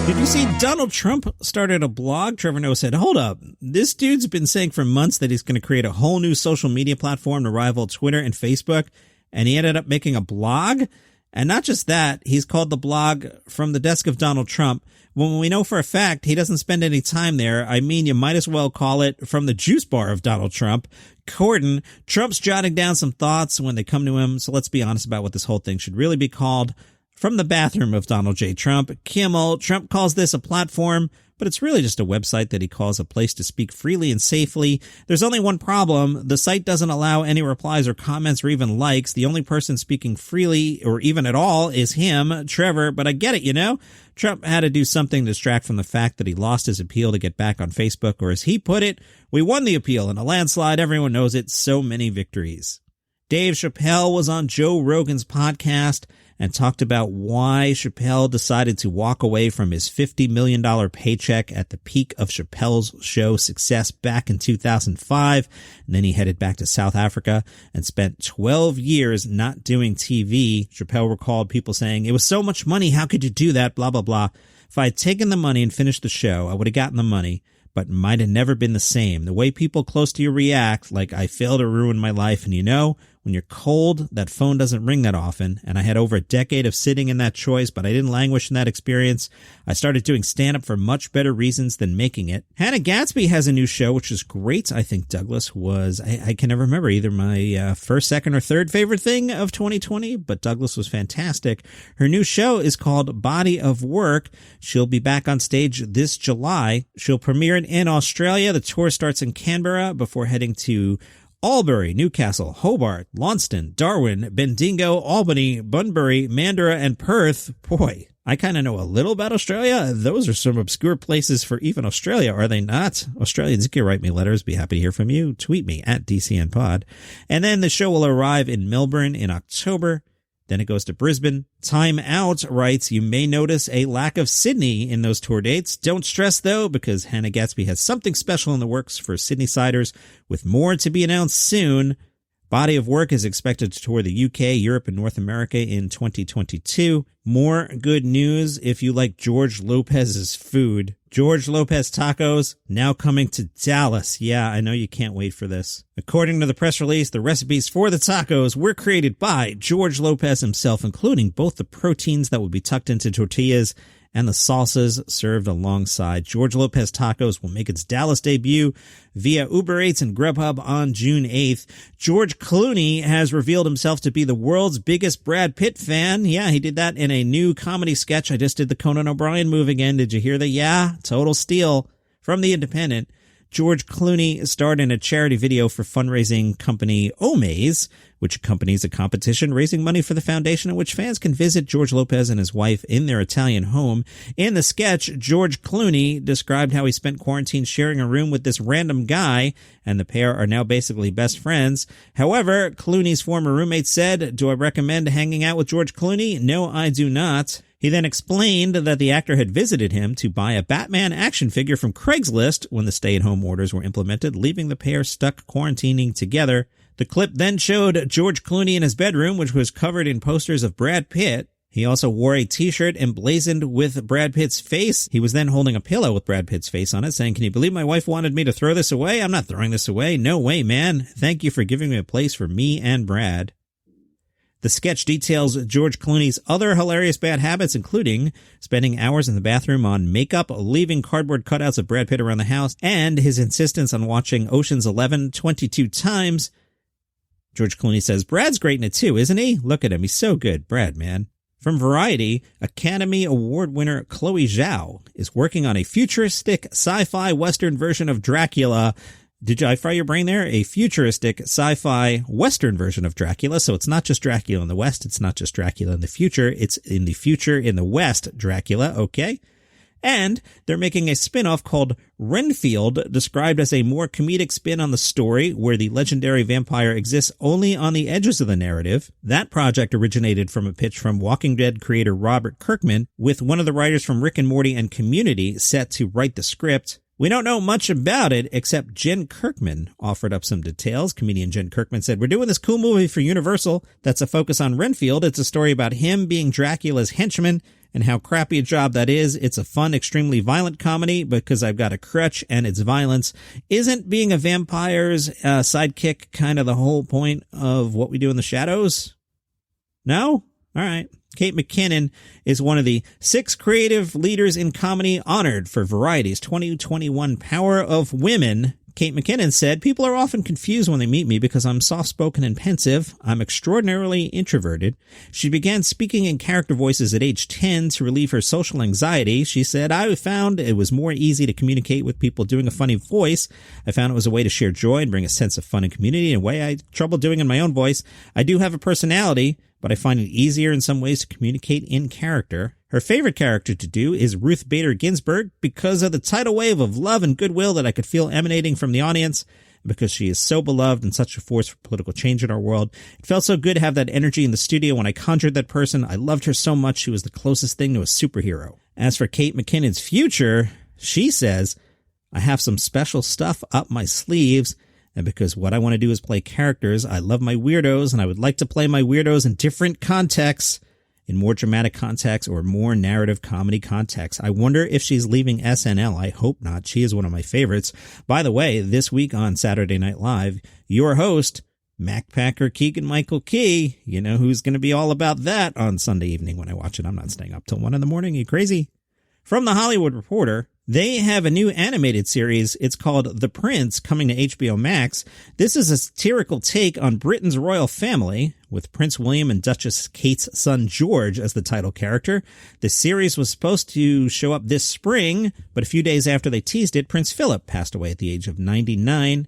Did you see Donald Trump started a blog? Trevor Noah said, hold up. This dude's been saying for months that he's going to create a whole new social media platform to rival Twitter and Facebook. And he ended up making a blog. And not just that, he's called the blog From the Desk of Donald Trump. When we know for a fact he doesn't spend any time there, I mean, you might as well call it From the Juice Bar of Donald Trump. Corden, Trump's jotting down some thoughts when they come to him. So let's be honest about what this whole thing should really be called. From the Bathroom of Donald J. Trump. Kimmel, Trump calls this a platform, but it's really just a website that he calls a place to speak freely and safely. There's only one problem. The site doesn't allow any replies or comments or even likes. The only person speaking freely or even at all is him, Trevor, but I get it, you know? Trump had to do something to distract from the fact that he lost his appeal to get back on Facebook, or as he put it, we won the appeal in a landslide. Everyone knows it. So many victories. Dave Chappelle was on Joe Rogan's podcast and talked about why Chappelle decided to walk away from his $50 million paycheck at the peak of Chappelle's show success back in 2005. And then he headed back to South Africa and spent 12 years not doing TV. Chappelle recalled people saying, it was so much money. How could you do that? Blah, blah, blah. If I had taken the money and finished the show, I would have gotten the money, but might have never been the same. The way people close to you react, like I failed to ruin my life. And you know, when you're cold, that phone doesn't ring that often. And I had over a decade of sitting in that choice, but I didn't languish in that experience. I started doing stand-up for much better reasons than making it. Hannah Gadsby has a new show, which is great. I think Douglas was, I can never remember either my first, second, or third favorite thing of 2020, but Douglas was fantastic. Her new show is called Body of Work. She'll be back on stage this July. She'll premiere it in Australia. The tour starts in Canberra before heading to Albury, Newcastle, Hobart, Launceston, Darwin, Bendigo, Albany, Bunbury, Mandurah, and Perth. Boy, I kind of know a little about Australia. Those are some obscure places for even Australia, are they not? Australians, you can write me letters. Be happy to hear from you. Tweet me at DCNPod. And then the show will arrive in Melbourne in October. Then it goes to Brisbane. Time Out writes, you may notice a lack of Sydney in those tour dates. Don't stress, though, because Hannah Gadsby has something special in the works for Sydney Siders, with more to be announced soon. Body of Work is expected to tour the UK, Europe, and North America in 2022. More good news if you like George Lopez's food. George Lopez Tacos, now coming to Dallas. Yeah, I know you can't wait for this. According to the press release, the recipes for the tacos were created by George Lopez himself, including both the proteins that would be tucked into tortillas and the salsas served alongside. George Lopez Tacos will make its Dallas debut via Uber Eats and Grubhub on June 8th. George Clooney has revealed himself to be the world's biggest Brad Pitt fan. Yeah, he did that in a new comedy sketch. I just did the Conan O'Brien move again. Did you hear that? Yeah, total steal from The Independent. George Clooney starred in a charity video for fundraising company Omaze, which accompanies a competition raising money for the foundation in which fans can visit George Lopez and his wife in their Italian home. In the sketch, George Clooney described how he spent quarantine sharing a room with this random guy, and the pair are now basically best friends. However, Clooney's former roommate said, do I recommend hanging out with George Clooney? No, I do not. He then explained that the actor had visited him to buy a Batman action figure from Craigslist when the stay-at-home orders were implemented, leaving the pair stuck quarantining together. The clip then showed George Clooney in his bedroom, which was covered in posters of Brad Pitt. He also wore a t-shirt emblazoned with Brad Pitt's face. He was then holding a pillow with Brad Pitt's face on it, saying, can you believe my wife wanted me to throw this away? I'm not throwing this away. No way, man. Thank you for giving me a place for me and Brad. The sketch details George Clooney's other hilarious bad habits, including spending hours in the bathroom on makeup, leaving cardboard cutouts of Brad Pitt around the house, and his insistence on watching Ocean's 11 22 times. George Clooney says, Brad's great in it too, isn't he? Look at him. He's so good. Brad, man. From Variety, Academy Award winner Chloe Zhao is working on a futuristic sci-fi Western version of Dracula. Did I fry your brain there? A futuristic sci-fi Western version of Dracula. So it's not just Dracula in the West. It's not just Dracula in the future. It's in the future in the West, Dracula. Okay. And they're making a spin-off called Renfield, described as a more comedic spin on the story where the legendary vampire exists only on the edges of the narrative. That project originated from a pitch from Walking Dead creator Robert Kirkman, with one of the writers from Rick and Morty and Community set to write the script. We don't know much about it, except Jen Kirkman offered up some details. Comedian Jen Kirkman said, we're doing this cool movie for Universal that's a focus on Renfield. It's a story about him being Dracula's henchman and how crappy a job that is. It's a fun, extremely violent comedy because I've got a crutch and it's violence. Isn't being a vampire's sidekick kind of the whole point of What We Do in the Shadows? No? All right. Kate McKinnon is one of the 6 creative leaders in comedy honored for Variety's 2021 Power of Women. Kate McKinnon said, "People are often confused when they meet me because I'm soft-spoken and pensive. I'm extraordinarily introverted." She began speaking in character voices at age 10 to relieve her social anxiety. She said, "I found it was more easy to communicate with people doing a funny voice. I found it was a way to share joy and bring a sense of fun and community in a way I had trouble doing in my own voice. I do have a personality, but I find it easier in some ways to communicate in character." Her favorite character to do is Ruth Bader Ginsburg because of the tidal wave of love and goodwill that I could feel emanating from the audience, and because she is so beloved and such a force for political change in our world. It felt so good to have that energy in the studio when I conjured that person. I loved her so much. She was the closest thing to a superhero. As for Kate McKinnon's future, she says, "I have some special stuff up my sleeves. And because what I want to do is play characters, I love my weirdos, and I would like to play my weirdos in different contexts, in more dramatic contexts or more narrative comedy contexts." I wonder if she's leaving SNL. I hope not. She is one of my favorites. By the way, this week on Saturday Night Live, your host, Mac Packer Keegan-Michael Key, you know who's going to be all about that on Sunday evening when I watch it. I'm not staying up till 1 a.m. You crazy? From The Hollywood Reporter, they have a new animated series. It's called The Prince, coming to HBO Max. This is a satirical take on Britain's royal family, with Prince William and Duchess Kate's son George as the title character. The series was supposed to show up this spring, but a few days after they teased it, Prince Philip passed away at the age of 99.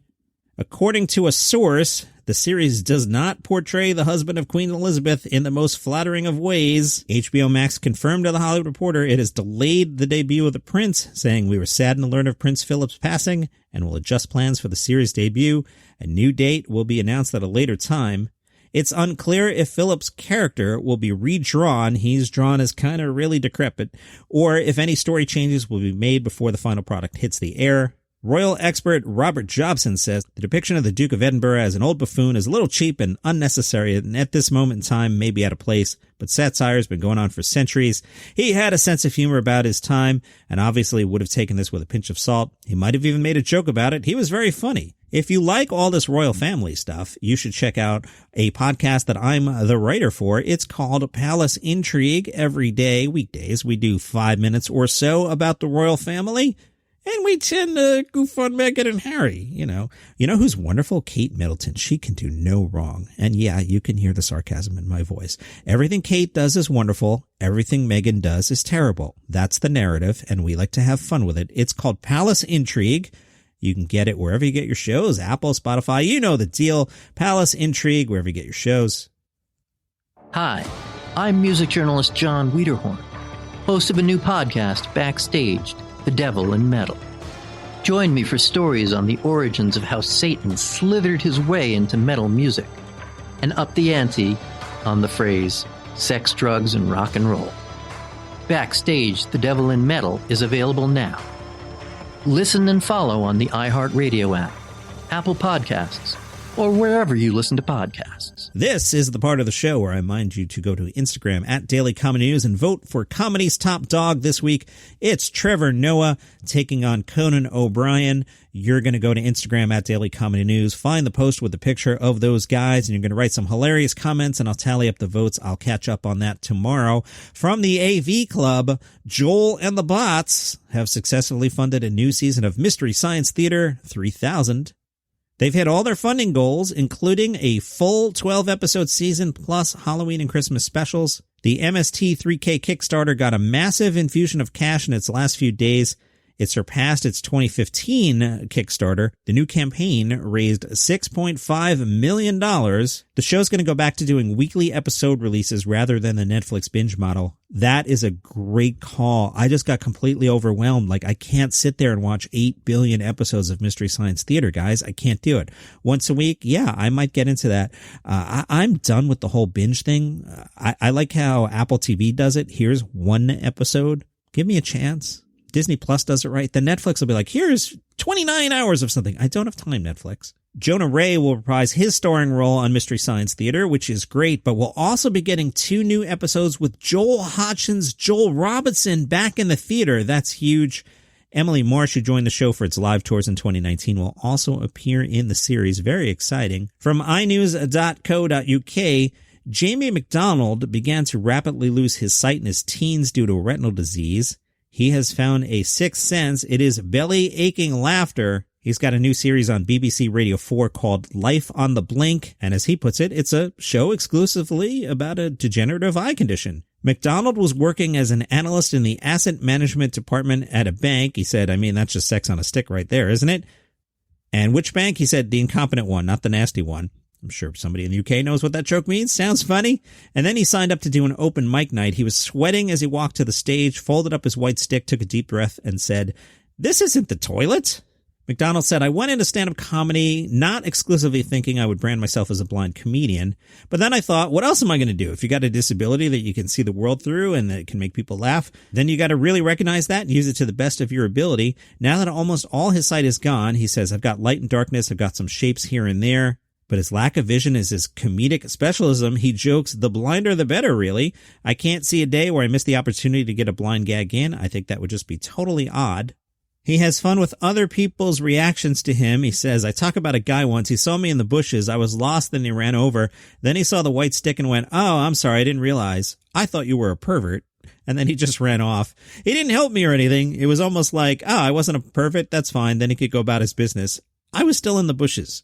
According to a source, the series does not portray the husband of Queen Elizabeth in the most flattering of ways. HBO Max confirmed to The Hollywood Reporter it has delayed the debut of The Prince, saying, "We were saddened to learn of Prince Philip's passing and will adjust plans for the series debut. A new date will be announced at a later time." It's unclear if Philip's character will be redrawn. He's drawn as kind of really decrepit, or if any story changes will be made before the final product hits the air. Royal expert Robert Jobson says the depiction of the Duke of Edinburgh as an old buffoon is a little cheap and unnecessary, and at this moment in time may be out of place, but satire has been going on for centuries. He had a sense of humor about his time, and obviously would have taken this with a pinch of salt. He might have even made a joke about it. He was very funny. If you like all this royal family stuff, you should check out a podcast that I'm the writer for. It's called Palace Intrigue. Every day, weekdays, we do 5 minutes or so about the royal family. And we tend to goof on Meghan and Harry, you know. You know who's wonderful? Kate Middleton. She can do no wrong. And yeah, you can hear the sarcasm in my voice. Everything Kate does is wonderful. Everything Meghan does is terrible. That's the narrative, and we like to have fun with it. It's called Palace Intrigue. You can get it wherever you get your shows. Apple, Spotify, you know the deal. Palace Intrigue, wherever you get your shows. Hi, I'm music journalist John Wiederhorn, host of a new podcast, Backstage, The Devil in Metal. Join me for stories on the origins of how Satan slithered his way into metal music, and up the ante on the phrase sex, drugs, and rock and roll. Backstage, The Devil in Metal is available now. Listen and follow on the iHeartRadio app, Apple Podcasts, or wherever you listen to podcasts. This is the part of the show where I remind you to go to Instagram at Daily Comedy News and vote for Comedy's top dog this week. It's Trevor Noah taking on Conan O'Brien. You're going to go to Instagram at Daily Comedy News, find the post with the picture of those guys, and you're going to write some hilarious comments, and I'll tally up the votes. I'll catch up on that tomorrow. From the AV Club, Joel and the Bots have successfully funded a new season of Mystery Science Theater 3000. They've hit all their funding goals, including a full 12-episode season plus Halloween and Christmas specials. The MST3K Kickstarter got a massive infusion of cash in its last few days. It surpassed its 2015 Kickstarter. The new campaign raised $6.5 million. The show's going to go back to doing weekly episode releases rather than the Netflix binge model. That is a great call. I just got completely overwhelmed. Like, I can't sit there and watch 8 billion episodes of Mystery Science Theater, guys. I can't do it. Once a week, yeah, I might get into that. I'm done with the whole binge thing. I like how Apple TV does it. Here's one episode. Give me a chance. Disney Plus does it right. Then Netflix will be like, here's 29 hours of something. I don't have time, Netflix. Jonah Ray will reprise his starring role on Mystery Science Theater, which is great, but we'll also be getting 2 new episodes with Joel Hodgson's Joel Robinson back in the theater. That's huge. Emily Marsh, who joined the show for its live tours in 2019, will also appear in the series. Very exciting. From inews.co.uk, Jamie MacDonald began to rapidly lose his sight in his teens due to a retinal disease. He has found a sixth sense. It is belly-aching laughter. He's got a new series on BBC Radio 4 called Life on the Blink, and as he puts it, it's a show exclusively about a degenerative eye condition. MacDonald was working as an analyst in the asset management department at a bank. He said, that's just sex on a stick right there, isn't it? And which bank? He said, the incompetent one, not the nasty one. I'm sure somebody in the UK knows what that joke means. Sounds funny. And then he signed up to do an open mic night. He was sweating as he walked to the stage, folded up his white stick, took a deep breath, and said, "This isn't the toilet." MacDonald said, "I went into stand-up comedy not exclusively thinking I would brand myself as a blind comedian, but then I thought, what else am I going to do? If you got a disability that you can see the world through and that can make people laugh, then you got to really recognize that and use it to the best of your ability. Now that almost all his sight is gone," he says, "I've got light and darkness, I've got some shapes here and there, but his lack of vision is his comedic specialism." He jokes, "The blinder the better, really. I can't see a day where I miss the opportunity to get a blind gag in. I think that would just be totally odd." He has fun with other people's reactions to him. He says, "I talk about a guy once. He saw me in the bushes. I was lost, then he ran over. Then he saw the white stick and went, 'Oh, I'm sorry, I didn't realize. I thought you were a pervert.' And then he just ran off. He didn't help me or anything. It was almost like, I wasn't a pervert. That's fine." Then he could go about his business. I was still in the bushes.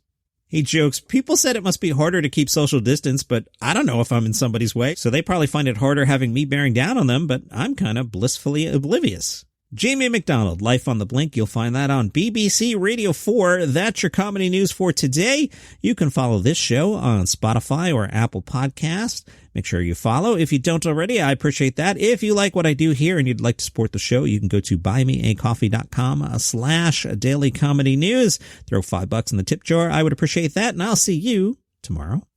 He jokes, "People said it must be harder to keep social distance, but I don't know if I'm in somebody's way. So they probably find it harder having me bearing down on them, but I'm kind of blissfully oblivious." Jamie MacDonald, Life on the Blink. You'll find that on BBC Radio 4. That's your comedy news for today. You can follow this show on Spotify or Apple Podcasts. Make sure you follow. If you don't already, I appreciate that. If you like what I do here and you'd like to support the show, you can go to buymeacoffee.com/dailycomedynews. Throw $5 in the tip jar. I would appreciate that, and I'll see you tomorrow.